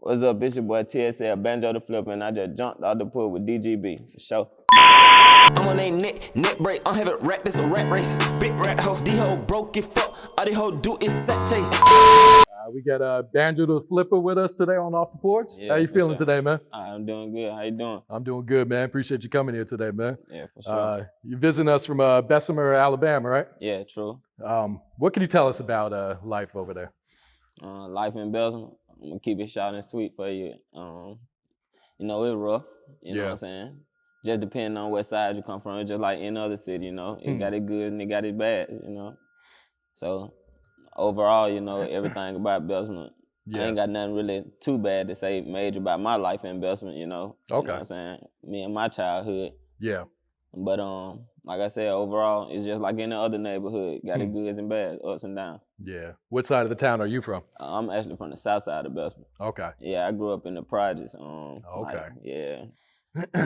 What's up? It's your boy TSL Bandjos DaFlippa, and I just jumped out the pool with DGB for sure. I'm on a net break. I'm having rap, this a rap race. Big rap hoe, D-ho broke it fuck. All they hoe do is set tape. We got Bandjos DaFlippa with us today on Off the Porch. Yeah, How you feeling today, man? I'm doing good. How you doing? I'm doing good, man. Appreciate you coming here today, man. Yeah, for sure. You're visiting us from Bessemer, Alabama, right? Yeah, true. What can you tell us about life over there? Life in Bessemer. I'm gonna keep it short and sweet for you. You know, it's rough. You know what I'm saying? Just depending on what side you come from. It's just like any other city, you know. It got it good and it got it bad, you know. So overall, you know, everything about Bessemer. I ain't got nothing really too bad to say major about my life in Bessemer, you know. Okay. You know what I'm saying? Me and my childhood. Yeah. But like I said, overall, it's just like any other neighborhood. Got it goods and bads, ups and downs. Yeah. What side of the town are you from? I'm actually from the south side of Bessemer. Okay. Yeah, I grew up in the projects. Okay. Like, yeah.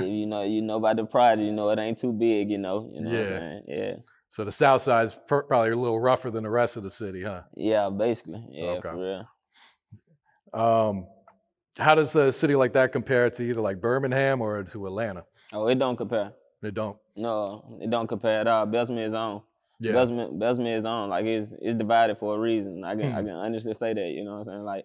You know about the project, you know, it ain't too big, you know what I'm saying? Yeah. So the south side's probably a little rougher than the rest of the city, huh? Yeah, basically. Yeah, Okay. for real. How does a city like that compare to either like Birmingham or to Atlanta? Oh, it don't compare. It don't? No, it don't compare at all. Bessemer is on. Yeah. Bessemer is on. Like it's divided for a reason. I can honestly say that, you know what I'm saying?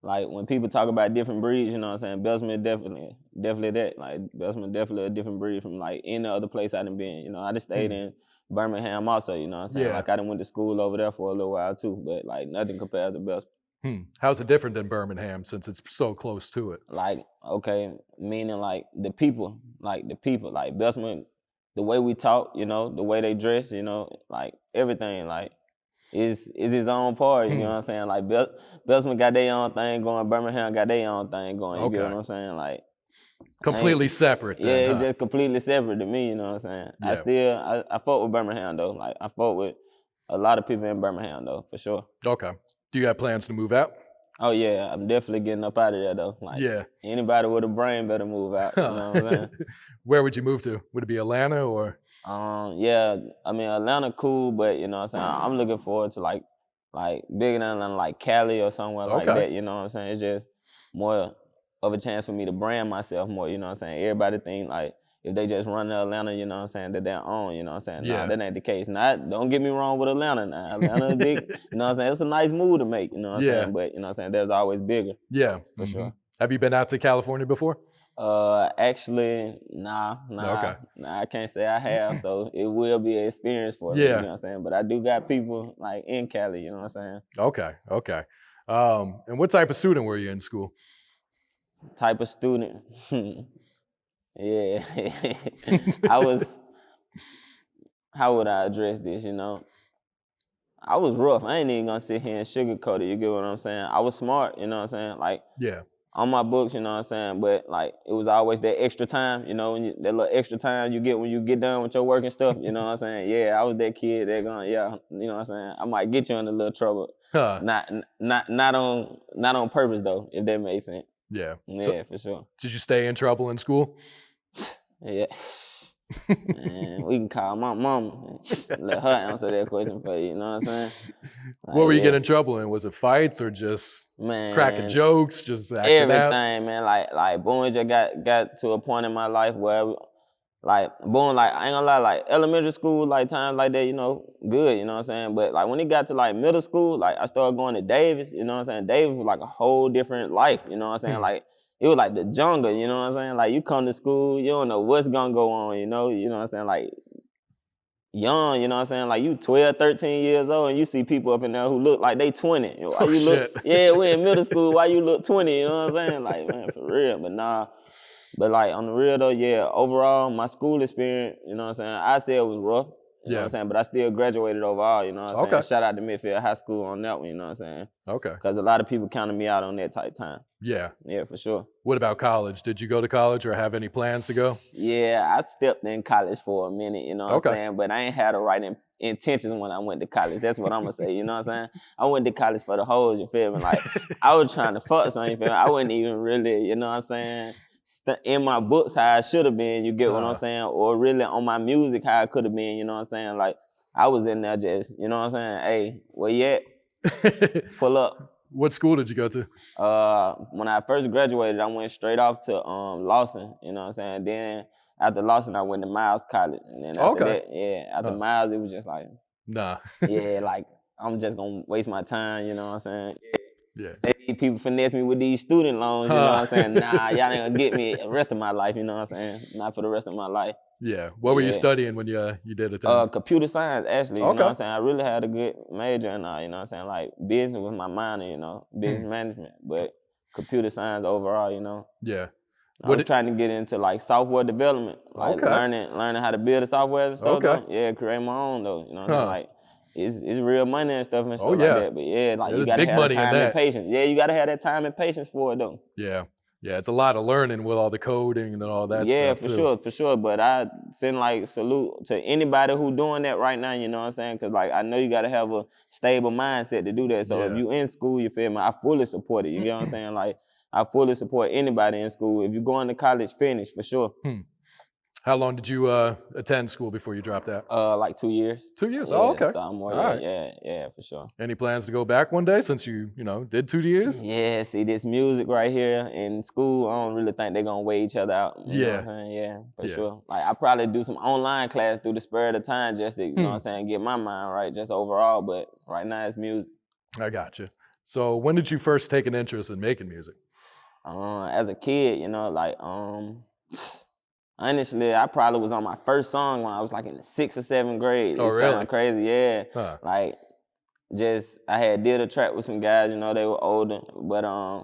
Like when people talk about different breeds, you know what I'm saying? Bessemer is definitely that. Like Bessemer definitely a different breed from like any other place I done been. You know, I just stayed in Birmingham also, you know what I'm saying? Yeah. Like I done went to school over there for a little while too, but like nothing compares to Bessemer. How's it different than Birmingham since it's so close to it? Like, okay, meaning like the people, like Bessemer, the way we talk, you know, the way they dress, you know, like everything, like is his own part, you know what I'm saying? Like Bessemer got their own thing going, Birmingham got their own thing going, you get what I'm saying? Like completely separate then, yeah, it's just completely separate to me, you know what I'm saying? Yeah. I fought with Birmingham though, like I fought with a lot of people in Birmingham though, for sure. Okay. Do you have plans to move out? Oh yeah, I'm definitely getting up out of there though. Like anybody with a brain better move out, you know what I'm saying? Where would you move to? Would it be Atlanta or? Yeah, I mean Atlanta cool, but you know what I'm saying? I'm looking forward to like bigger than Atlanta, like Cali or somewhere like that, you know what I'm saying? It's just more of a chance for me to brand myself more, you know what I'm saying? Everybody think like if they just run to Atlanta, you know what I'm saying, that they're on, you know what I'm saying? Yeah. Nah, that ain't the case. Don't get me wrong with Atlanta now. Atlanta big, you know what I'm saying? It's a nice move to make, you know what I'm saying? But you know what I'm saying, there's always bigger. Yeah. For sure. Have you been out to California before? Actually, nah, I can't say I have, so it will be an experience for me, you know what I'm saying? But I do got people like in Cali, you know what I'm saying? Okay. And what type of student were you in school? Type of student? Yeah, how would I address this, you know? I was rough. I ain't even gonna sit here and sugarcoat it, you get what I'm saying? I was smart, you know what I'm saying? Like, on my books, you know what I'm saying? But like, it was always that extra time, you know, that little extra time you get when you get done with your work and stuff, you know what I'm saying? Yeah, I was that kid that going, you know what I'm saying? I might get you in a little trouble. Not on purpose though, if that makes sense. Yeah. Yeah, for sure. Did you stay in trouble in school? Yeah. Man, we can call my mama. Let her answer that question for you, you know what I'm saying? Like, what were you getting in trouble in? Was it fights or just cracking jokes, just acting out? Everything, man. Like boom, just got to a point in my life where like boom, like I ain't gonna lie, like elementary school, like times like that, you know, good, you know what I'm saying? But like when it got to like middle school, like I started going to Davis, you know what I'm saying? Davis was like a whole different life, you know what I'm saying? Like it was like the jungle, you know what I'm saying? Like you come to school, you don't know what's gonna go on, you know what I'm saying? Like young, you know what I'm saying? Like you 12, 13 years old and you see people up in there who look like they 20. Why you look, yeah, we in middle school, why you look 20, you know what I'm saying? Like, man, for real, but nah. But like on the real though, yeah, overall, my school experience, you know what I'm saying? I say it was rough, you know what I'm saying? But I still graduated overall, you know what I'm saying? Shout out to Midfield High School on that one, you know what I'm saying? Okay. Because a lot of people counted me out on that type time. Yeah. Yeah, for sure. What about college? Did you go to college or have any plans to go? Yeah, I stepped in college for a minute, you know what I'm saying? But I ain't had the right intentions when I went to college. That's what I'm gonna say, you know what I'm saying? I went to college for the hoes, you feel me? Like, I was trying to fuck something, you feel me? I wasn't even really, you know what I'm saying? In my books how I should have been, you get what I'm saying? Or really on my music how I could have been, you know what I'm saying? Like, I was in there just, you know what I'm saying? Hey, where you at? Pull up. What school did you go to? When I first graduated, I went straight off to Lawson, you know what I'm saying? Then after Lawson, I went to Miles College. And then after that, after Miles, it was just like, nah. yeah, like, I'm just gonna waste my time, you know what I'm saying? Yeah. These people finesse me with these student loans, you know what I'm saying? Nah, y'all ain't gonna get me the rest of my life, you know what I'm saying? Not for the rest of my life. Yeah. What were you studying when you did attend? Computer science, actually, you know what I'm saying? I really had a good major and you know what I'm saying? Like, business was my minor, you know, business management, but computer science overall, you know? Yeah. I was trying to get into like software development, like learning how to build the software and stuff though. Yeah, create my own though, you know what I'm saying? Like, it's real money and stuff and stuff like that. But yeah, like you gotta have the time and patience. Yeah, you gotta have that time and patience for it though. Yeah. Yeah, it's a lot of learning with all the coding and all that stuff Yeah, too. for sure. But I send like salute to anybody who doing that right now, you know what I'm saying? Cause like I know you gotta have a stable mindset to do that. So if you in school, you feel me? I fully support it. You get what I'm saying? Like I fully support anybody in school. If you're going to college, finish for sure. How long did you attend school before you dropped out? Like 2 years. 2 years? Yeah, Oh, okay. Sophomore, yeah, for sure. Any plans to go back one day since you did 2 years? Yeah, see this music right here in school, I don't really think they're gonna weigh each other out. You know what I'm saying? Yeah, for sure. Like I probably do some online class through the spur of the time just to, you know what I'm saying, get my mind right, just overall. But right now it's music. I got you. So when did you first take an interest in making music? As a kid, you know, like honestly, I probably was on my first song when I was like in the 6th or 7th grade. Oh, really? Sound crazy, yeah. Like, I had did a track with some guys, you know, they were older, but I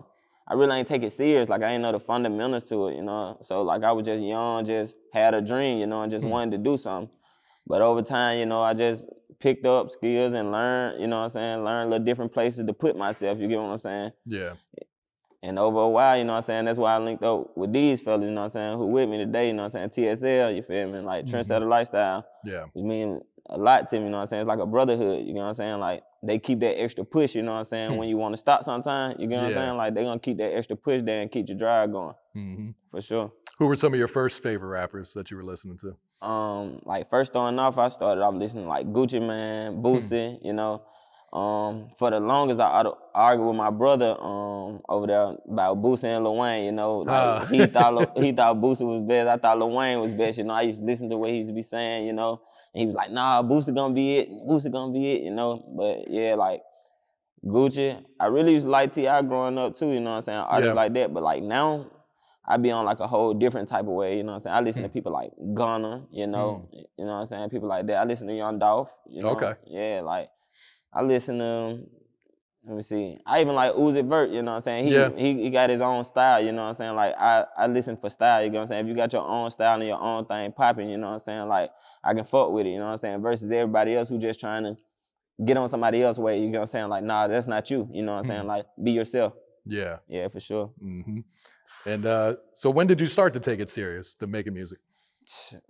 really ain't take it serious. Like, I ain't know the fundamentals to it, you know. So, like, I was just young, just had a dream, you know, and just wanted to do something. But over time, you know, I just picked up skills and learned, you know what I'm saying, learned little different places to put myself, you get what I'm saying? Yeah. And over a while, you know what I'm saying, that's why I linked up with these fellas, you know what I'm saying, who with me today, you know what I'm saying, TSL, you feel me, like Trendsetter Lifestyle. Yeah. It mean a lot to me, you know what I'm saying, it's like a brotherhood, you know what I'm saying, like they keep that extra push, you know what I'm saying, when you want to stop sometime, you know what I'm saying, like they gonna keep that extra push there and keep your drive going, for sure. Who were some of your first favorite rappers that you were listening to? Like first starting off, I started off listening to like Gucci Mane, Boosie, you know. For the longest, I argued with my brother over there about Boosie and Lil Wayne, you know. Like he thought Boosie was best, I thought Lil Wayne was best, you know. I used to listen to what he used to be saying, you know. And he was like, nah, Boosie gonna be it, you know. But yeah, like Gucci, I really used to like T.I. growing up too, you know what I'm saying, artists like that. But like now, I be on like a whole different type of way, you know what I'm saying? I listen to people like Gunna, you know what I'm saying? People like that. I listen to Young Dolph, you know. Okay. Yeah, like I listen to, let me see. I even like Uzi Vert, you know what I'm saying? He got his own style, you know what I'm saying? Like I listen for style, you know what I'm saying? If you got your own style and your own thing popping, you know what I'm saying? Like I can fuck with it, you know what I'm saying? Versus everybody else who just trying to get on somebody else's way, you know what I'm saying? Like, nah, that's not you, you know what I'm saying? Like, be yourself. Yeah. Yeah, for sure. And so when did you start to take it serious, to making music?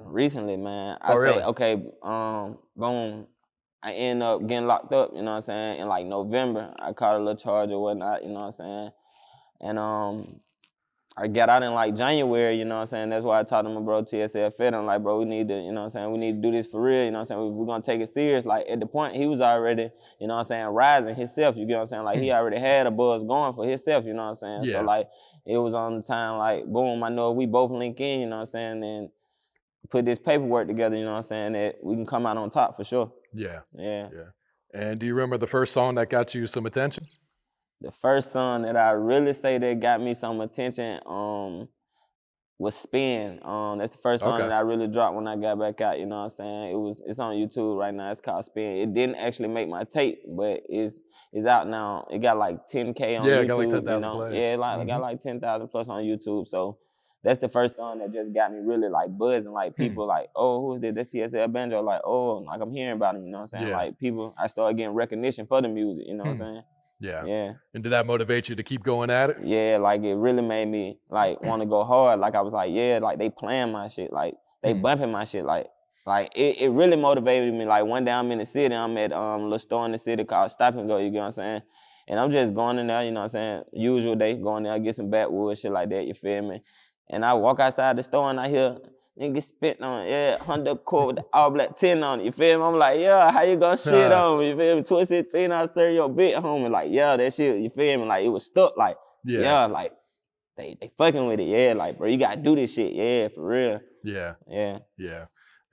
Recently, man. I say, okay, boom. I end up getting locked up, you know what I'm saying, in like November. I caught a little charge or whatnot, you know what I'm saying? And I got out in like January, you know what I'm saying? That's why I talked to my bro TSL Fetti. I'm like, bro, we need to, you know what I'm saying, we need to do this for real, you know what I'm saying? We're gonna take it serious. Like at the point he was already, you know what I'm saying, rising himself, you get what I'm saying? Like he already had a buzz going for himself, you know what I'm saying? So like it was on the time like, boom, I know we both link in, you know what I'm saying, and put this paperwork together, you know what I'm saying, that we can come out on top for sure. Yeah. And do you remember the first song that got you some attention? The first song that I really say that got me some attention was Spin. That's the first song that I really dropped when I got back out, you know what I'm saying? It's on YouTube right now, it's called Spin. It didn't actually make my tape, but it's out now. It got like 10K on YouTube. It got like 10,000 plays. Yeah, it got like 10,000 plus on YouTube, so that's the first song that just got me really like buzzing, like people like, oh, who is this? That's TSL Bandjos, like, oh, like I'm hearing about him, you know what I'm saying? Like people, I started getting recognition for the music, you know what I'm saying? Yeah. And did that motivate you to keep going at it? Yeah, like it really made me like want to go hard. Like I was like, yeah, like they playing my shit, like they bumping my shit, like it really motivated me. Like one day I'm in the city, I'm at a little store in the city called Stop and Go, you get what I'm saying? And I'm just going in there, you know what I'm saying? Usual day, going there, get some backwoods, shit like that, you feel me? And I walk outside the store and I hear nigga spit on it, yeah, Honda Accord with the all black 10 on it, you feel me? I'm like, yeah, how you gonna shit on me, you feel me? 2016, I started your bit, homie, like, yeah, that shit, you feel me? Like, it was stuck, like, yeah like, they fucking with it, yeah, like, bro, you gotta do this shit, yeah, for real. Yeah. Yeah. Yeah.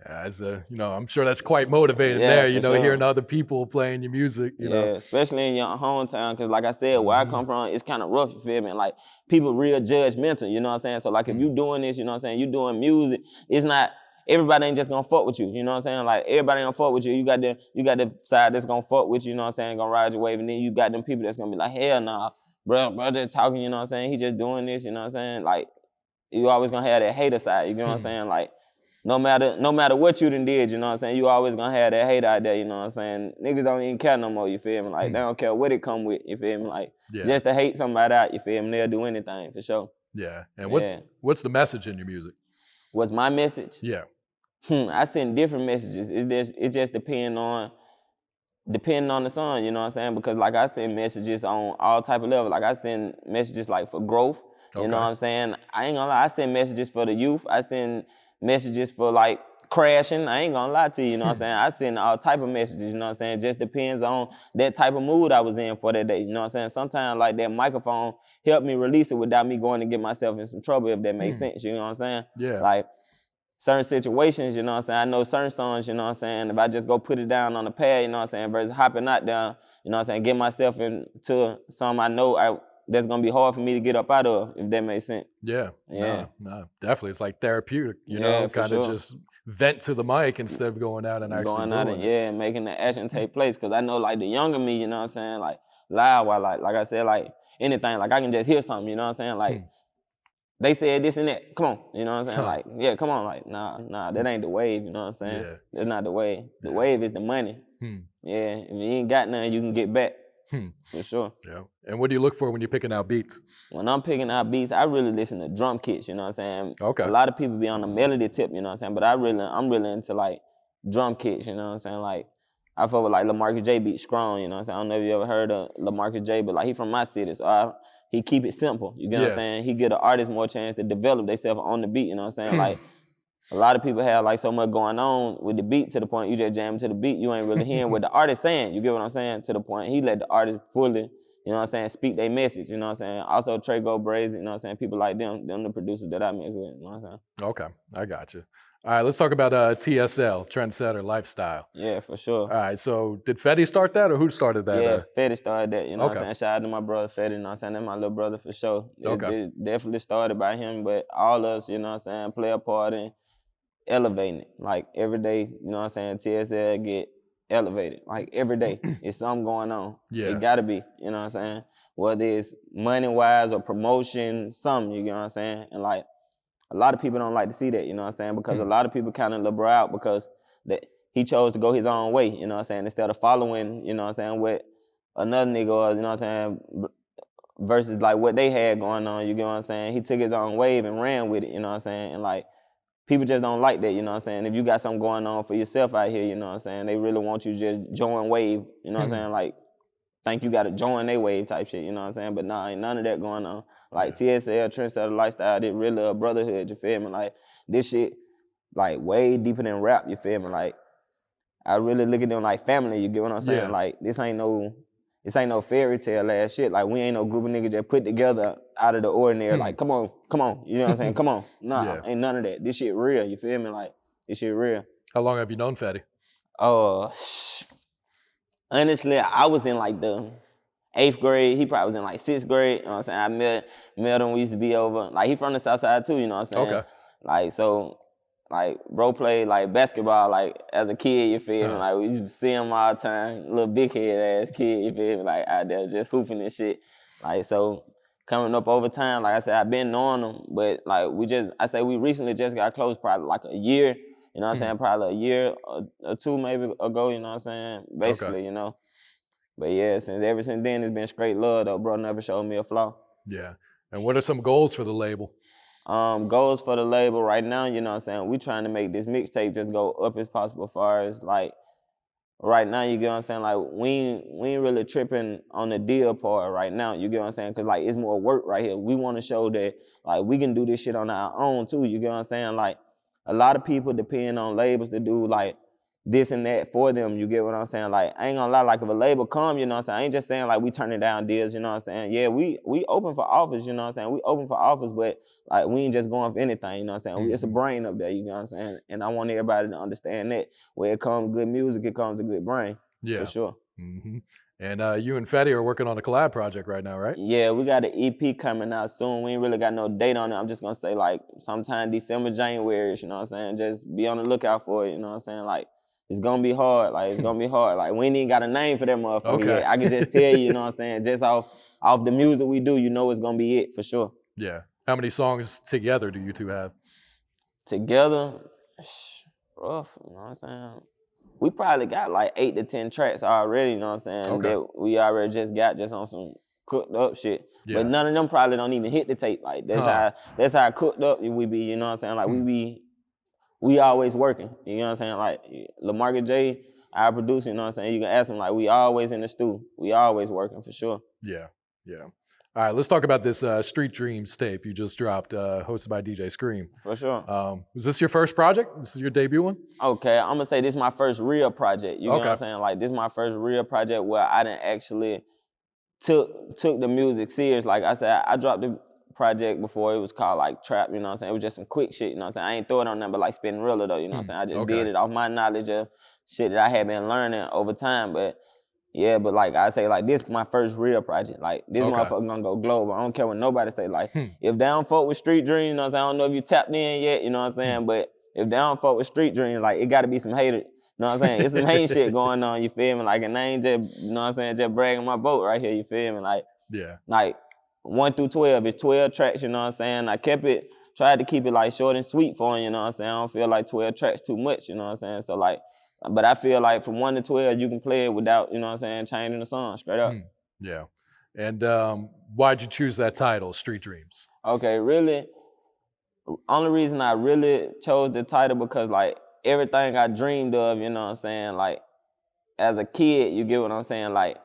As a, you know, I'm sure that's quite motivating there, you know, hearing other people playing your music, you know. Especially in your hometown, because like I said, where I come from, it's kind of rough, you feel me? Like, people real judgmental, you know what I'm saying? So, like, if you doing this, you know what I'm saying, you doing music, it's not, everybody ain't just gonna fuck with you, you know what I'm saying? Like, everybody ain't gonna fuck with you. You got the side that's gonna fuck with you, you know what I'm saying, gonna ride your wave, and then you got them people that's gonna be like, hell nah, bro just talking, you know what I'm saying? He just doing this, you know what I'm saying? Like, you always gonna have that hater side, you know what I'm saying? Like, no matter what you done did, you know what I'm saying, you always gonna have that hate out there, you know what I'm saying? Niggas don't even care no more, you feel me? Like, they don't care what it come with, you feel me? Like, just to hate somebody out, you feel me? They'll do anything, for sure. Yeah, and what's the message in your music? What's my message? Yeah. I send different messages. It just depending on the song, you know what I'm saying? Because, like, I send messages on all type of levels. Like, I send messages, like, for growth, you know what I'm saying? I ain't gonna lie, I send messages for the youth. I send messages for, like, crashing. I ain't gonna lie to you, you know what I'm saying? I send all type of messages, you know what I'm saying? Just depends on that type of mood I was in for that day, you know what I'm saying? Sometimes, like, that microphone helped me release it without me going to get myself in some trouble, if that makes sense, you know what I'm saying? Yeah. Like, certain situations, you know what I'm saying? I know certain songs, you know what I'm saying? If I just go put it down on the pad, you know what I'm saying, versus hopping out down, you know what I'm saying, get myself into something I know that's gonna be hard for me to get up out of, if that makes sense. Yeah. No, definitely. It's like therapeutic, you know, kind of just vent to the mic instead of going out and actually doing it. Making the action take place. Cause I know, like, the younger me, you know what I'm saying, like, loud, while, like I said, like, anything, like, I can just hear something, you know what I'm saying, like, they said this and that, come on, you know what I'm saying, like, yeah, come on, like, nah, that ain't the wave, you know what I'm saying, that's not the wave. The wave is the money. Yeah, if you ain't got nothing, you can get back, for sure. Yeah, and what do you look for when you're picking out beats? When I'm picking out beats, I really listen to drum kits, you know what I'm saying? Okay. A lot of people be on the melody tip, you know what I'm saying, but I'm really into, like, drum kits, you know what I'm saying, like, I fuck with, like, LaMarcus J beat strong, you know what I'm saying? I don't know if you ever heard of LaMarcus J, but, like, he from my city, so he keep it simple, you get what I'm saying? He give the artist more chance to develop themselves on the beat, you know what I'm saying? Like, a lot of people have, like, so much going on with the beat to the point you just jam to the beat, you ain't really hearing what the artist saying, you get what I'm saying? To the point he let the artist fully, you know what I'm saying, speak their message, you know what I'm saying? Also, Trey Go Brazy, you know what I'm saying? People like them the producers that I mess with, you know what I'm saying? Okay, I got you. All right, let's talk about TSL, Trendsetter Lifestyle. Yeah, for sure. All right, so did Fetti start that, or who started that? Yeah, Fetti started that, you know what I'm saying? Shout out to my brother Fetti, you know what I'm saying? That's my little brother for sure. It definitely started by him, but all us, you know what I'm saying, play a part in elevating it. Like, every day, you know what I'm saying, TSL get elevated. Like, every day, it's something going on. Yeah. It gotta be, you know what I'm saying? Whether it's money-wise or promotion, something, you know what I'm saying? And, like, a lot of people don't like to see that, you know what I'm saying? Because a lot of people kind of liberal out because he chose to go his own way, you know what I'm saying? Instead of following, you know what I'm saying, what another nigga was, you know what I'm saying? Versus, like, what they had going on, you get what I'm saying? He took his own wave and ran with it, you know what I'm saying? And, like, people just don't like that, you know what I'm saying? If you got something going on for yourself out here, you know what I'm saying? They really want you to just join wave, you know what I'm saying? Like, think you got to join their wave type shit, you know what I'm saying? But nah, ain't none of that going on. Like, TSL, Trendsetter Lifestyle, it really a brotherhood, you feel me? Like, this shit, like, way deeper than rap, you feel me? Like, I really look at them like family, you get what I'm saying? Yeah. Like, this ain't no fairy tale ass shit. Like, we ain't no group of niggas just put together out of the ordinary, like, come on, you know what I'm saying? Come on. Nah, ain't none of that. This shit real, you feel me? Like, this shit real. How long have you known Fetti? Honestly, I was in, like, the 8th grade. He probably was in, like, 6th grade, you know what I'm saying? I met him, we used to be over. Like, he from the South Side too, you know what I'm saying? Okay. Like, so, like, bro played, like, basketball, like, as a kid, you feel me? Like, we used to see him all the time, little big head ass kid, you feel me? Like, out there just hooping and shit. Like, so, coming up over time, like I said, I've been knowing him, but, like, we recently just got close, probably, like, a year, you know what I'm saying? Probably a year or two maybe ago, you know what I'm saying? Basically, you know? But yeah, ever since then, it's been straight love, though. Bro never showed me a flaw. Yeah. And what are some goals for the label? Goals for the label right now, you know what I'm saying? We trying to make this mixtape just go up as possible as far as, like, right now, you get what I'm saying? Like, we ain't really tripping on the deal part right now, you get what I'm saying? Because, like, it's more work right here. We want to show that, like, we can do this shit on our own, too, you get what I'm saying? Like, a lot of people depend on labels to do like this and that for them, you get what I'm saying? Like, I ain't gonna lie, like if a label come, you know what I'm saying, I ain't just saying like we turning down deals, you know what I'm saying? Yeah, we open for offers, you know what I'm saying? We open for offers, but like we ain't just going for anything, you know what I'm saying? It's a brain up there, you know what I'm saying? And I want everybody to understand that. Where it comes good music, it comes a good brain, for sure. And you and Fetti are working on a collab project right now, right? Yeah, we got an EP coming out soon. We ain't really got no date on it. I'm just gonna say like sometime December, January, you know what I'm saying? Just be on the lookout for it, you know what I'm saying? Like, it's gonna be hard. Like, it's gonna be hard. Like, we ain't even got a name for that motherfucker yet. I can just tell you, you know what I'm saying? Just off the music we do, you know it's gonna be it for sure. Yeah. How many songs together do you two have? Together, rough, you know what I'm saying? We probably got like 8 to 10 tracks already, you know what I'm saying? That we already just got on some cooked up shit. Yeah. But none of them probably don't even hit the tape. Like, that's how cooked up we be, you know what I'm saying? Like, we always working, you know what I'm saying? Like, LaMarcus J, our producer, you know what I'm saying? You can ask him, like, we always in the stew. We always working for sure. Yeah, yeah. All right, let's talk about this Street Dreams tape you just dropped, hosted by DJ Scream. For sure. Was this your first project? This is your debut one? Okay, I'm gonna say this is my first real project. You know what I'm saying? Like, this is my first real project where I didn't actually took the music serious. Like I said, I dropped the project before. It was called like Trap, you know what I'm saying? It was just some quick shit, you know what I'm saying? I ain't throw it on there, but like spinning real though, you know what I'm saying? I just did it off my knowledge of shit that I had been learning over time, but yeah, but like I say, like this is my first real project. Like this motherfucker gonna go global. I don't care what nobody say. Like if they don't fuck with Street Dreams, you know what I'm saying? I don't know if you tapped in yet, you know what I'm saying? But if they don't fuck with Street Dreams, like it gotta be some haters. You know what I'm saying? It's some hate shit going on, you feel me? Like, and I ain't just, you know what I'm saying, just bragging my boat right here, you feel me? Like, like 1 through 12, it's 12 tracks, you know what I'm saying? I tried to keep it like short and sweet for him, you know what I'm saying? I don't feel like 12 tracks too much, you know what I'm saying? So like, but I feel like from 1 to 12, you can play it without, you know what I'm saying, changing the song straight up. Yeah. And why'd you choose that title, Street Dreams? Okay, really, only reason I really chose the title because like everything I dreamed of, you know what I'm saying, like as a kid, you get what I'm saying, like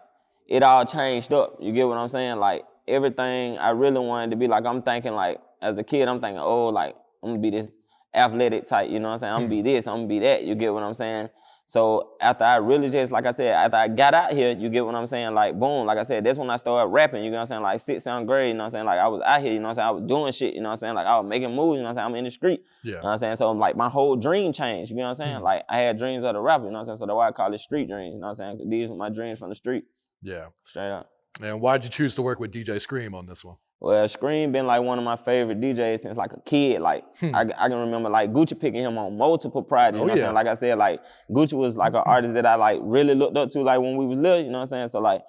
it all changed up, you get what I'm saying, like everything I really wanted to be, like I'm thinking like as a kid, I'm thinking, oh, like I'm gonna be this athletic type, you know what I'm saying, I'm gonna be this, I'm gonna be that, you get what I'm saying. So after I really just, like I said, after I got out here, you get what I'm saying, like boom, like I said, that's when I started rapping, you know what I'm saying, like 6th, 7th grade, you know what I'm saying, like I was out here, you know what I'm saying, I was doing shit, you know what I'm saying, like I was making moves, you know what I'm saying, I'm in the street, you know what I'm saying, so like my whole dream changed, you know what I'm saying, like I had dreams of the rapper, you know what I'm saying, so that's why I call it street dreams, you know what I'm saying, these were my dreams from the street. Yeah. Straight up. And why'd you choose to work with DJ Scream on this one? Well, Scream been like one of my favorite DJs since like a kid. Like I can remember like Gucci picking him on multiple projects. You know what I'm saying? Like I said, like Gucci was like an artist that I like really looked up to like when we was little. You know what I'm saying? So like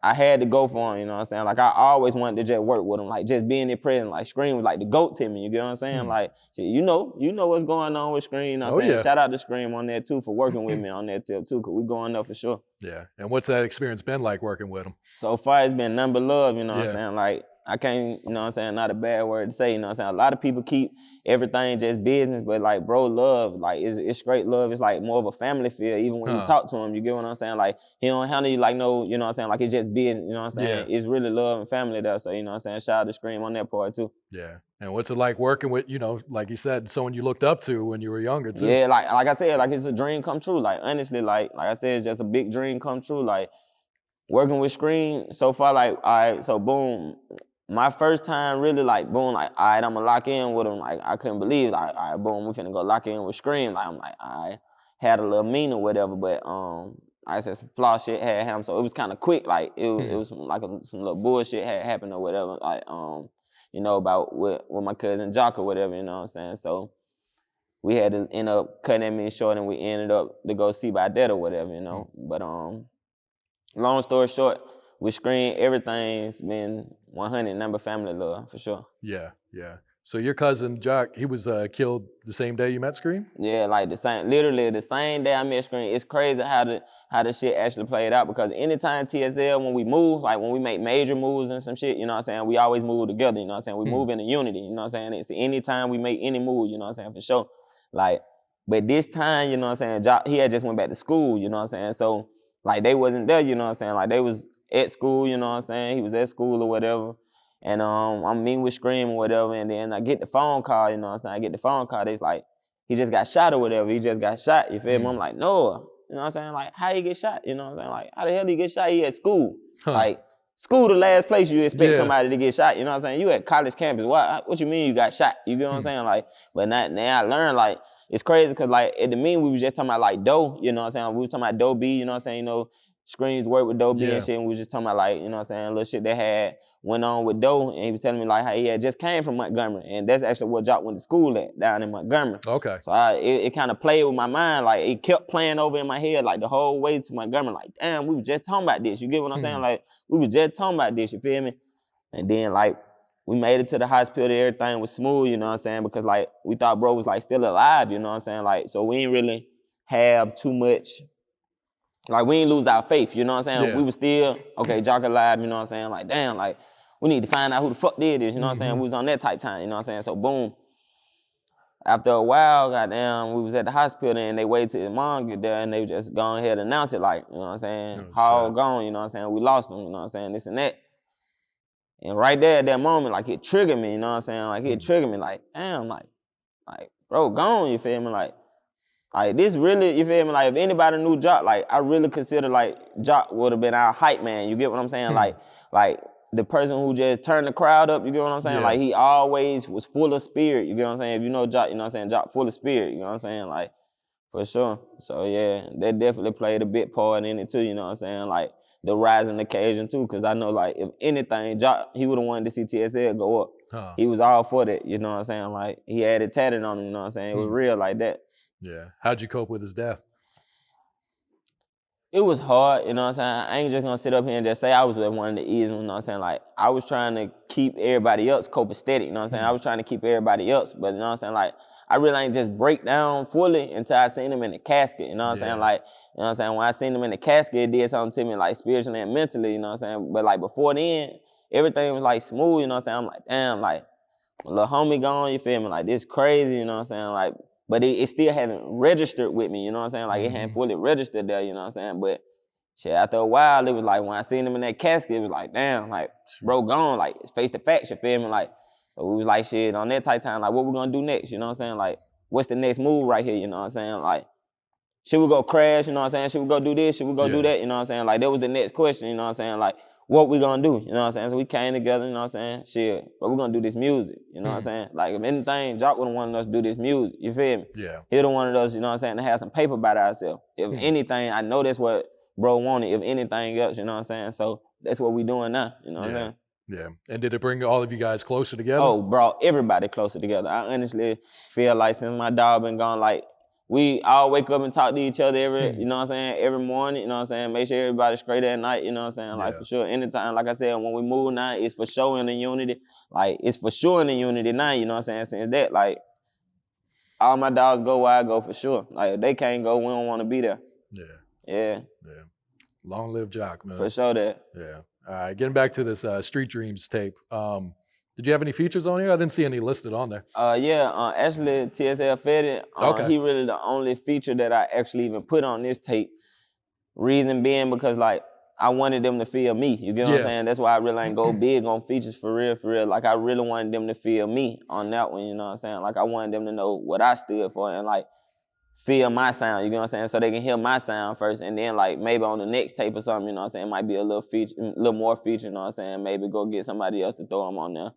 I had to go for him. You know what I'm saying? Like I always wanted to just work with him. Like just being in prison. Like Scream was like the GOAT to me. You get what I'm saying? Like you know what's going on with Scream. You know what I'm saying? Shout out to Scream on there too for working with me on that tip too. Cause we going up for sure. Yeah. And what's that experience been like working with him? So far it's been nothing but love. You know what I'm saying? Like. I can't, you know what I'm saying, not a bad word to say, you know what I'm saying? A lot of people keep everything just business, but like, bro, love, like, it's straight love. It's like more of a family feel, even when you talk to him, you get what I'm saying? Like, he don't handle you like no, you know what I'm saying, like it's just business, you know what I'm saying? It's really love and family there, so, you know what I'm saying? Shout out to Scream on that part, too. Yeah. And what's it like working with, you know, like you said, someone you looked up to when you were younger, too? Yeah, like I said, like, it's a dream come true. Like, honestly, like I said, it's just a big dream come true. Like, working with Scream, so far, like, all right, so boom. My first time really like, boom, like, all right, I'm gonna lock in with him. Like, I couldn't believe, like, all right, boom, we finna go lock in with Scream. Like, I'm like, all right, had a little mean or whatever, but I said some flaw shit had happened, so it was kind of quick. Like, it was like some little bullshit had happened or whatever, like, you know, about with my cousin Jokk or whatever, you know what I'm saying? So we had to end up cutting that mean short, and we ended up to go see by that or whatever, you know. But long story short, with Scream, everything's been 100 number family love, for sure. Yeah, yeah. So your cousin, Jokk, he was killed the same day you met Scream? Yeah, like literally the same day I met Scream. It's crazy how the shit actually played out, because anytime TSL, when we move, like when we make major moves and some shit, you know what I'm saying, we always move together, you know what I'm saying? We move in a unity, you know what I'm saying? It's anytime we make any move, you know what I'm saying, for sure. Like, but this time, you know what I'm saying, Jokk, he had just went back to school, you know what I'm saying? So, like, they wasn't there, you know what I'm saying? Like, they was at school, you know what I'm saying? He was at school or whatever. And I'm meeting with Scream or whatever, and then I get the phone call, you know what I'm saying? I get the phone call, it's like, he just got shot or whatever. He just got shot. You feel me? I'm like, no. You know what I'm saying? Like, how he get shot? You know what I'm saying? Like, how the hell he get shot? He at school. Like, school the last place you expect somebody to get shot. You know what I'm saying? You at college campus. What you mean you got shot? You get what I'm saying? Like, but now I learned, like, it's crazy because, like, at the mean, we was just talking about, like, dough. You know what I'm saying? We was talking about dough B, you know what I'm saying? You know, screens work with dough B and shit. And we was just talking about, like, you know what I'm saying? Little shit that went on with dough. And he was telling me, like, how he had just came from Montgomery. And that's actually where Jokk went to school at, down in Montgomery. Okay. So it kind of played with my mind. Like, it kept playing over in my head, like, the whole way to Montgomery. Like, damn, we was just talking about this. You get what I'm saying? Like, we was just talking about this. You feel me? And then, like, we made it to the hospital, everything was smooth, you know what I'm saying? Because, like, we thought bro was, like, still alive, you know what I'm saying? Like, so we didn't really have too much, like, we didn't lose our faith, you know what I'm saying? We was still, okay, Jokk alive, you know what I'm saying? Like, damn, like, we need to find out who the fuck did this, you know what I'm saying? We was on that type time, you know what I'm saying? So, boom. After a while, goddamn, we was at the hospital and they waited till his mom get there and they just go ahead and announce it, like, you know what I'm saying? Hall gone, you know what I'm saying? We lost him, you know what I'm saying? This and that. And right there at that moment, like, it triggered me, you know what I'm saying? Like, it triggered me, like, damn, like, bro, gone, you feel me? Like, this really, you feel me? Like, if anybody knew Jokk, like, I really consider, like, Jokk would have been our hype man, you get what I'm saying? Like, the person who just turned the crowd up, you get what I'm saying? Like, he always was full of spirit, you get what I'm saying? If you know Jokk, you know what I'm saying? Jokk full of spirit, you know what I'm saying? Like, for sure. So, yeah, that definitely played a big part in it, too, you know what I'm saying? Like, the rising occasion too, because I know, like, if anything, Jokk, he would have wanted to see TSL go up. He was all for that, you know what I'm saying? Like, he had it tatted on him, you know what I'm saying? It was real like that. Yeah. How'd you cope with his death? It was hard, you know what I'm saying? I ain't just gonna sit up here and just say I was with one of the easy, you know what I'm saying? Like, I was trying to keep everybody else copacetic, you know what I'm saying? I was trying to keep everybody else, but you know what I'm saying? Like, I really ain't just break down fully until I seen him in the casket, you know what I'm saying? Like, you know what I'm saying? When I seen him in the casket, it did something to me, like, spiritually and mentally, you know what I'm saying? But, like, before then, everything was, like, smooth, you know what I'm saying? I'm like, damn, like, my little homie gone, you feel me? Like, this crazy, you know what I'm saying? Like, but it still haven't registered with me, you know what I'm saying? Like, it hadn't fully registered there, you know what I'm saying? But shit, after a while, it was like, when I seen him in that casket, it was like, damn, like, bro gone, like, it's face to facts, you feel me? Like, so we was like, shit, on that type time, like, what we gonna do next, you know what I'm saying? Like, what's the next move right here, you know what I'm saying? Like, should we go crash, you know what I'm saying? Should we go do this? Should we go do that, you know what I'm saying? Like, that was the next question, you know what I'm saying? Like, what we gonna do, you know what I'm saying? So we came together, you know what I'm saying? Shit, but we gonna do this music, you know what I'm saying? Like, if anything, Jokk would've wanted us to do this music, you feel me? Yeah. He'd have wanted us, you know what I'm saying, to have some paper about ourselves. If anything, I know that's what bro wanted, if anything else, you know what I'm saying? So that's what we doing now, you know what I'm saying? Yeah. And did it bring all of you guys closer together? Oh, brought everybody closer together. I honestly feel like since my dog been gone, like, we all wake up and talk to each other you know what I'm saying, every morning, you know what I'm saying? Make sure everybody's straight at night, you know what I'm saying? Like, for sure, anytime, like I said, when we move now, it's for sure in the unity. Like, it's for sure in the unity now, you know what I'm saying? Since that, like, all my dogs go where I go for sure. Like, if they can't go, we don't want to be there. Yeah. Long live Jokk, man. For sure that. Yeah. All right, getting back to this Street Dreams tape. Did you have any features on here? I didn't see any listed on there. Actually, TSL Fetti, he really the only feature that I actually even put on this tape. Reason being because, like, I wanted them to feel me. You get what I'm saying? That's why I really ain't go big on features for real. Like, I really wanted them to feel me on that one, you know what I'm saying? Like, I wanted them to know what I stood for and, like, feel my sound, you know what I'm saying? So they can hear my sound first, and then, like, maybe on the next tape or something, you know what I'm saying? It might be a little feature, a little more feature, you know what I'm saying? Maybe go get somebody else to throw them on there.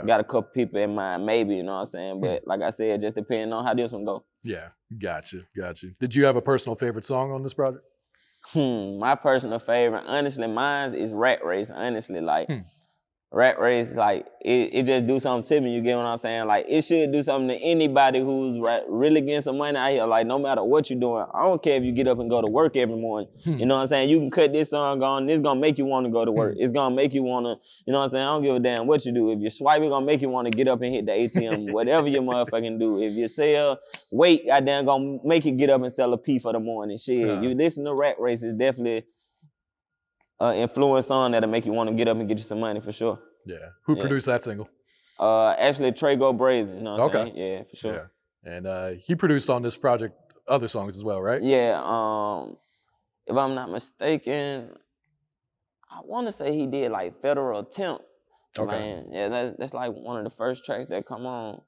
Got a couple people in mind, maybe, you know what I'm saying? But like I said, just depending on how this one go. Yeah, gotcha. Did you have a personal favorite song on this project? My personal favorite, honestly, mine is Rat Race, honestly, like, Rat Race, like, it just do something to me, you get what I'm saying? Like, it should do something to anybody who's really getting some money out here. Like, no matter what you're doing, I don't care if you get up and go to work every morning. You know what I'm saying? You can cut this song on, it's gonna make you want to go to work. It's gonna make you want to, you know what I'm saying? I don't give a damn what you do. If you swipe, it's gonna make you want to get up and hit the ATM, whatever you motherfucking do. If you sell weight, goddamn, gonna make you get up and sell a pee for the morning. Shit, you listen to Rat Race, it's definitely influence on that'll make you want to get up and get you some money for sure. Yeah. Who produced that single? Actually, Trey Go Brazen, you know what I'm saying? Yeah, for sure. Yeah. And he produced on this project other songs as well, right? Yeah. If I'm not mistaken, I want to say he did, like, Federal Attempt. Man. Yeah, that's like one of the first tracks that come on.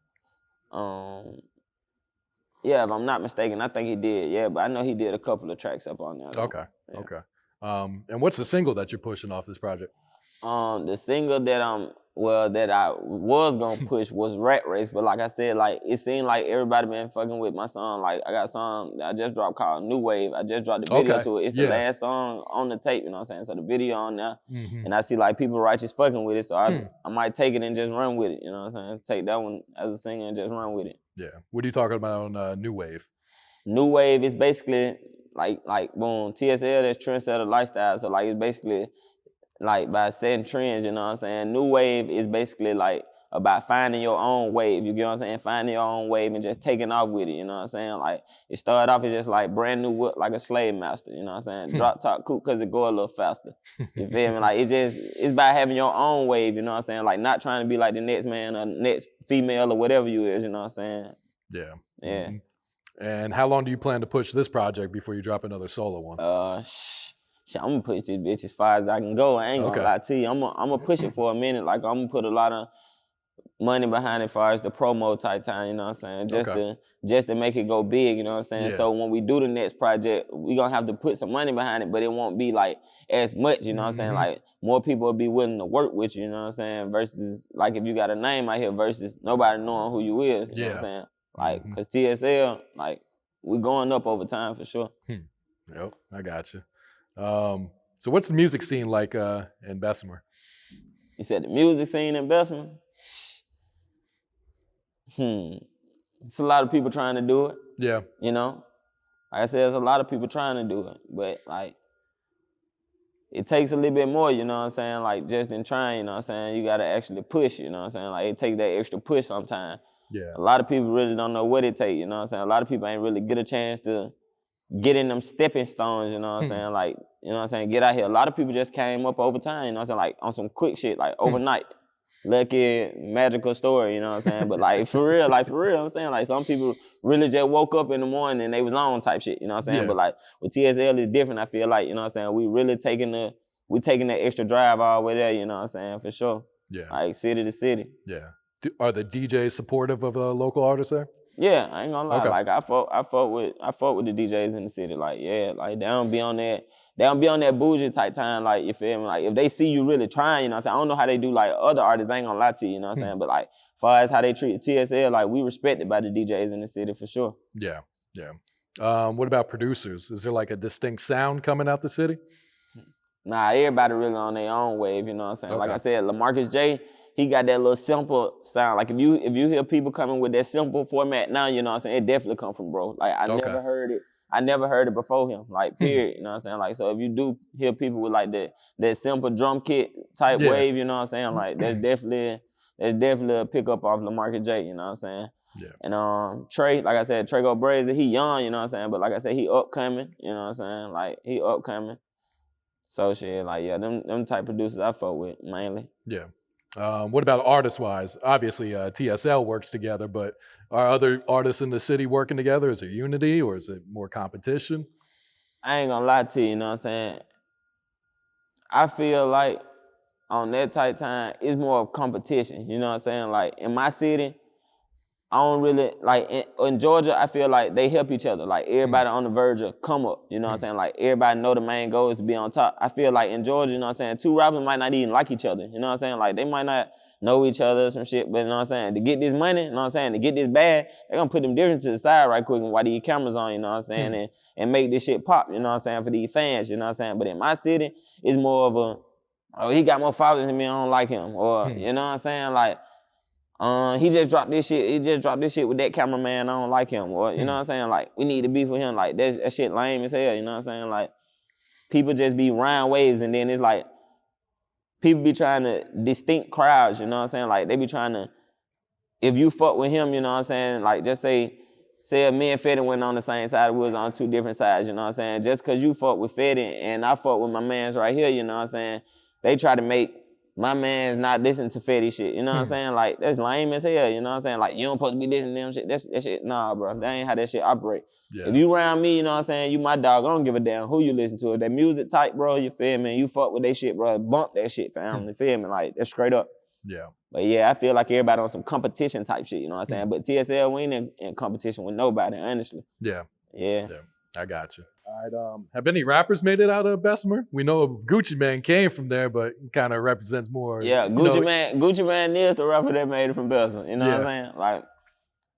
Yeah, if I'm not mistaken, I think he did. Yeah, but I know he did a couple of tracks up on there. Though. Okay, yeah. okay. And what's the single that you're pushing off this project? The single that that I was gonna push was Rat Race, but like I said, like it seemed like everybody been fucking with my song. Like I got a song that I just dropped called New Wave. I just dropped the video to it. It's the last song on the tape, you know what I'm saying? So the video on there, and I see like people righteous fucking with it, so I might take it and just run with it, you know what I'm saying? Take that one as a singer and just run with it. Yeah. What are you talking about on New Wave? New Wave is basically like boom, TSL, that's Trendsetter Lifestyle. So like it's basically like by setting trends, you know what I'm saying? New Wave is basically like about finding your own wave, you get what I'm saying? Finding your own wave and just taking off with it, you know what I'm saying? Like it started off as just like brand new whip, like a slave master, you know what I'm saying? Drop top coupe cause it go a little faster. You feel me? Like it's about having your own wave, you know what I'm saying? Like not trying to be like the next man or next female or whatever you is, you know what I'm saying? Yeah. Yeah. And how long do you plan to push this project before you drop another solo one? Shit, I'm gonna push this bitch as far as I can go. I ain't gonna lie to you. I'm gonna push it for a minute. Like I'm gonna put a lot of money behind it as far as the promo type time, you know what I'm saying? Just to make it go big, you know what I'm saying? Yeah. So when we do the next project, we gonna have to put some money behind it, but it won't be like as much, you know what I'm saying? Like more people will be willing to work with you, you know what I'm saying? Versus like if you got a name out here versus nobody knowing who you is, you know what I'm saying? Like, cause TSL, like, we going up over time for sure. Yep, I got you. So what's the music scene like in Bessemer? You said the music scene in Bessemer? It's a lot of people trying to do it. Yeah. You know? Like I said, there's a lot of people trying to do it. But like, it takes a little bit more, you know what I'm saying? Like just in trying, you know what I'm saying? You gotta actually push, you know what I'm saying? Like it takes that extra push sometimes. Yeah. A lot of people really don't know what it takes, you know what I'm saying? A lot of people ain't really get a chance to get in them stepping stones, you know what I'm saying? Like, you know what I'm saying? Get out here. A lot of people just came up over time, you know what I'm saying? Like on some quick shit, like overnight. Lucky, magical story, you know what I'm saying? But like for real, I'm saying? Like some people really just woke up in the morning and they was on type shit, you know what I'm saying? Yeah. But like with TSL it's different, I feel like, you know what I'm saying? We really taking that extra drive all the way there, you know what I'm saying? For sure. Yeah. Like city to city. Yeah. Are the DJs supportive of local artists there? Yeah, I ain't gonna lie. Okay. Like I fuck with the DJs in the city. Like, yeah, like they don't be on that bougie type time, like you feel me? Like if they see you really trying, you know what I'm saying? I don't know how they do like other artists, I ain't gonna lie to you, you know what I'm saying? But like as far as how they treat TSL, like we respected by the DJs in the city for sure. Yeah, yeah. What about producers? Is there like a distinct sound coming out the city? Nah, everybody really on their own wave, you know what I'm saying? Okay. Like I said, LaMarcus J, he got that little simple sound. Like if you hear people coming with that simple format now, you know what I'm saying? It definitely come from bro. Like I never heard it. I never heard it before him, like period, you know what I'm saying? Like so if you do hear people with like that simple drum kit type wave, you know what I'm saying? Like that's definitely a pickup off LaMarcus J, you know what I'm saying? Yeah. And Trey, like I said, Trey Go Brazy, he young, you know what I'm saying? But like I said, he upcoming, you know what I'm saying? Like he upcoming. So shit, like yeah, them type producers I fuck with mainly. Yeah. What about artist-wise? Obviously, TSL works together, but are other artists in the city working together? Is it unity or is it more competition? I ain't gonna lie to you, you know what I'm saying? I feel like on that type time, it's more of competition, you know what I'm saying? Like in my city, I don't really, like in Georgia, I feel like they help each other. Like everybody on the verge of come up, you know what I'm saying? Like everybody know the main goal is to be on top. I feel like in Georgia, you know what I'm saying? Two rappers might not even like each other, you know what I'm saying? Like they might not know each other or some shit, but you know what I'm saying? To get this money, you know what I'm saying? To get this bag, they gonna put them different to the side right quick and while these cameras on, you know what I'm saying? And make this shit pop, you know what I'm saying? For these fans, you know what I'm saying? But in my city, it's more of a, oh, he got more followers than me, I don't like him. Or, you know what I'm saying? Like, he just dropped this shit. He just dropped this shit with that cameraman. I don't like him. Or you know what I'm saying? Like we need to beef with him. Like that shit lame as hell. You know what I'm saying? Like people just be riding waves, and then it's like people be trying to distinct crowds. You know what I'm saying? Like they be trying to. If you fuck with him, you know what I'm saying? Like just say if me and Fetti went on the same side, we was on two different sides. You know what I'm saying? Just cause you fuck with Fetti and I fuck with my mans right here. You know what I'm saying? They try to make my man's not listening to Fetti shit, you know what I'm saying? Like, that's lame as hell, you know what I'm saying? Like, you don't supposed to be listening to them shit. That shit, nah, bro. That ain't how that shit operate. Yeah. If you around me, you know what I'm saying? You my dog. I don't give a damn who you listen to. If that music type, bro, you feel me? You fuck with that shit, bro. Bump that shit, fam. You feel me? Like, that's straight up. Yeah. But yeah, I feel like everybody on some competition type shit, you know what I'm saying? But TSL, we ain't in competition with nobody, honestly. Yeah. Yeah. I got you. All right. Have any rappers made it out of Bessemer? We know Gucci Mane came from there, but kind of represents more. Yeah, Gucci Man is the rapper that made it from Bessemer, you know what I'm saying? Like,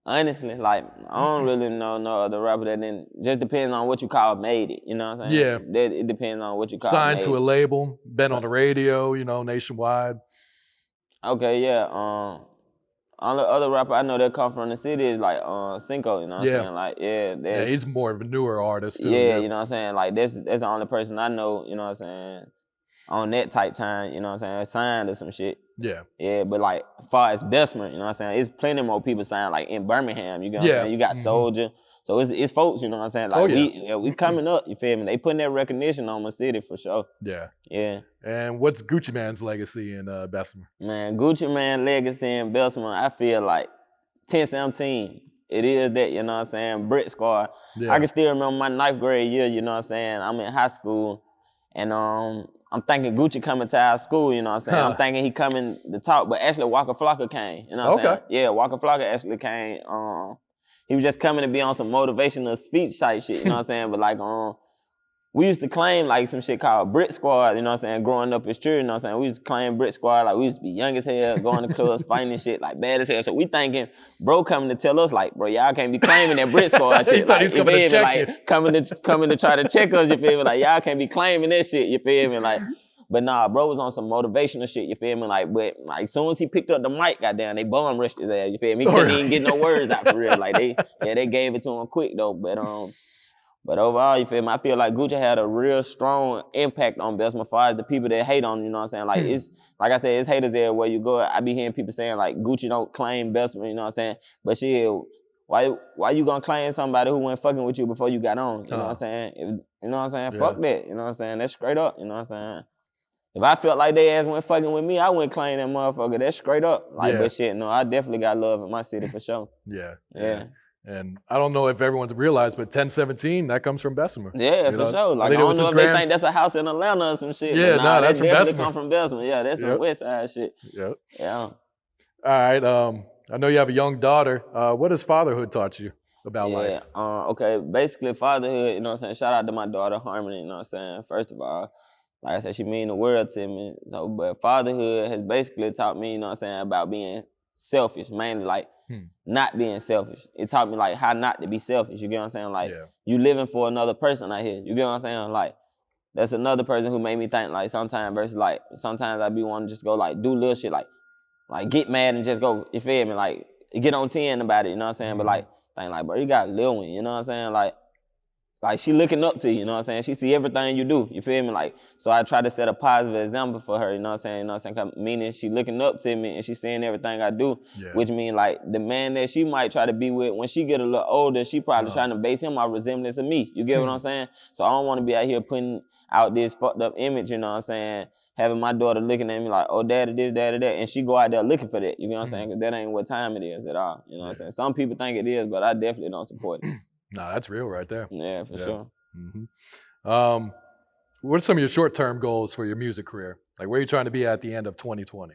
honestly, like, I don't really know no other rapper that didn't, just depends on what you call made it, you know what I'm saying? Yeah. It depends on what you call Signed made to a it. label, been on the radio, nationwide. Okay, yeah, only other rapper I know that come from the city is like Cinco, you know what I'm saying? Like, Yeah, he's more of a newer artist too. Yeah, you know what I'm saying? Like, that's the only person I know, you know what I'm saying, on that type time, you know what I'm saying, signed or some shit. Yeah. Yeah, but like, as far as Bessemer, you know what I'm saying, it's plenty more people signed, like, in Birmingham, you know what I'm saying? You got Soldier. So it's folks, you know what I'm saying? Like, we coming up, you feel me? They putting that recognition on my city for sure. Yeah. Yeah. And what's Gucci Mane's legacy in Bessemer? Man, Gucci Mane legacy in Bessemer, I feel like 10-17. It is that, you know what I'm saying, Brick Squad. Yeah. I can still remember my 9th grade year, you know what I'm saying? I'm in high school, and I'm thinking Gucci coming to our school, you know what I'm saying? I'm thinking he coming to talk, but actually Waka Flocka came, you know what I'm saying? Yeah, Waka Flocka actually came. He was just coming to be on some motivational speech type shit, you know what I'm saying? But like, we used to claim like some shit called Brick Squad, you know what I'm saying? Growing up as children, you know what I'm saying? We used to claim Brick Squad, like we used to be young as hell, going to clubs, fighting and shit, like bad as hell. So we thinking, bro coming to tell us, like, bro, y'all can't be claiming that Brick Squad shit. He thought like, he was coming to check you. Coming to try to check us, you feel me? Like, y'all can't be claiming that shit, you feel me? Like, but nah, bro was on some motivational shit, you feel me? Like, but like, as soon as he picked up the mic, goddamn, they bum rushed his ass, you feel me? He couldn't even get no words out for real. Like, they gave it to him quick though, but overall, you feel me? I feel like Gucci had a real strong impact on Bessemer as far as the people that hate on him, you know what I'm saying? Like, it's, like I said, it's haters everywhere you go. I be hearing people saying, like, Gucci don't claim Bessemer, you know what I'm saying? But shit, why you gonna claim somebody who wasn't fucking with you before you got on? You know what I'm saying? You know what I'm saying? Fuck that, you know what I'm saying? That's straight up, you know what I'm saying? If I felt like they ass went fucking with me, I wouldn't claim that motherfucker. That's straight up. Like, but shit, no, I definitely got love in my city for sure. Yeah. And I don't know if everyone's realized, but 1017, that comes from Bessemer. Yeah, for sure. Like, I don't know if they think that's a house in Atlanta or some shit. Yeah, but nah, that's that from definitely Bessemer. come from Bessemer. Yeah, that's some West Side shit. Yep. Yeah. All right. I know you have a young daughter. What has fatherhood taught you about life? Okay, basically fatherhood, you know what I'm saying? Shout out to my daughter, Harmony, you know what I'm saying? First of all, like I said, she mean the world to me. So, but fatherhood has basically taught me, you know what I'm saying, about being selfish, mainly like not being selfish. It taught me like how not to be selfish, you get what I'm saying? Like, you living for another person out here, you get what I'm saying? Like, that's another person who made me think like sometimes versus like, sometimes I be wanting to just go like do little shit like get mad and just go, you feel me? Like, get on 10 about it, you know what I'm saying? But like, think like, bro, you got a little one, you know what I'm saying? Like she looking up to you, you know what I'm saying? She see everything you do, you feel me? Like, so I try to set a positive example for her, you know what I'm saying? You know what I'm saying? Meaning she looking up to me and she seeing everything I do, which mean like the man that she might try to be with, when she get a little older, she probably trying to base him off resemblance of me, you get what I'm saying? So I don't want to be out here putting out this fucked up image, you know what I'm saying? Having my daughter looking at me like, oh, daddy this, daddy that, and she go out there looking for that, you know what I'm saying? Because that ain't what time it is at all, you know what I'm saying? Some people think it is, but I definitely don't support it. No, that's real right there. Yeah, for sure. What are some of your short-term goals for your music career? Like, where are you trying to be at the end of 2020?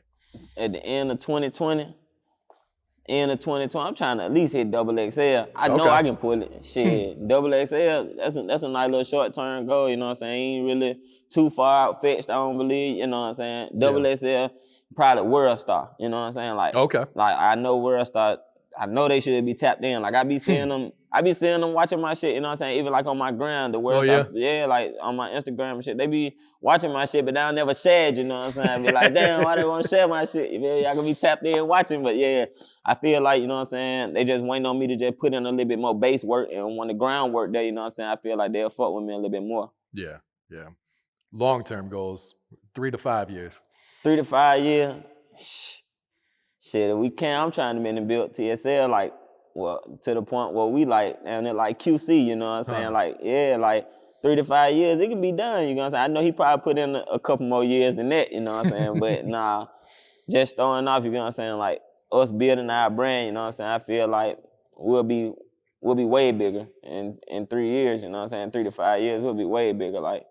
At the end of 2020, I'm trying to at least hit double XL. I know I can pull it. Shit, double XL, that's a nice little short-term goal, you know what I'm saying? Ain't really too far out-fetched, I don't believe, you know what I'm saying? Double XL, probably world star, you know what I'm saying? Like, like I know world star, I know they should be tapped in. Like, I be seeing them watching my shit, you know what I'm saying? Even like on my gram, the world star, like on my Instagram and shit, they be watching my shit, but they'll never share it, you know what I'm saying? I be like, damn, why they won't share my shit? You feel? Y'all can be tapped in watching, but yeah, I feel like, you know what I'm saying, they just waiting on me to just put in a little bit more base work, and when the groundwork there, you know what I'm saying, I feel like they'll fuck with me a little bit more. Yeah. Long-term goals, 3 to 5 years. 3 to 5 years? Shit, if we can, I'm trying to be in the build TSL, like, well, to the point where we like, and it like QC, you know what I'm saying? Like, yeah, like 3 to 5 years, it can be done, you know what I'm saying? I know he probably put in a couple more years than that, you know what I'm saying? But nah, just starting off, you know what I'm saying? Like, us building our brand, you know what I'm saying? I feel like we'll be way bigger in 3 years, you know what I'm saying? 3 to 5 years, we'll be way bigger, like,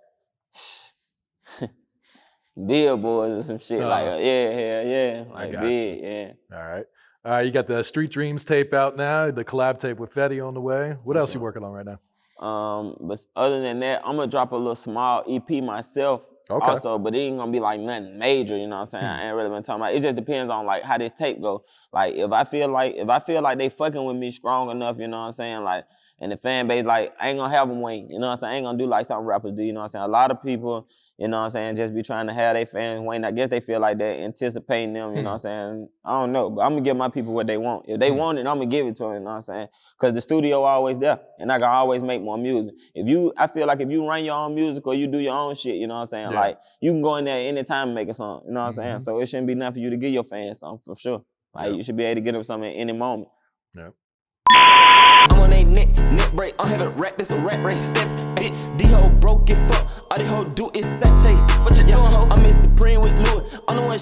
billboards or some shit. Like, yeah. I Like, got big, yeah. All right, you got the Street Dreams tape out now, the collab tape with Fetti on the way. What else you working on right now? But other than that, I'm gonna drop a little small EP myself. Okay. Also, but it ain't gonna be like nothing major, you know what I'm saying? I ain't really been talking about it. It just depends on like how this tape go. Like if I feel like they fucking with me strong enough, you know what I'm saying? Like, and the fan base, like, I ain't gonna have them wait, you know what I'm saying? I ain't gonna do like some rappers do, you know what I'm saying? A lot of people, you know what I'm saying, just be trying to have their fans waiting. I guess they feel like they're anticipating them, you know what I'm saying? I don't know, but I'm gonna give my people what they want. If they want it, I'm gonna give it to them, you know what I'm saying? Because the studio always there, and I can always make more music. I feel like if you run your own music or you do your own shit, you know what I'm saying? Yeah. Like, you can go in there anytime and make a song, you know what I'm saying? So it shouldn't be nothing for you to give your fans something, for sure. Like, you should be able to get them something at any moment. Yeah. I'm on they neck break. I'm having rap, this a rap race. These hoes broke it fuck. All they hoes do is set chase. What you doing, ho? I'm in Supreme with Louis. I'm the one shit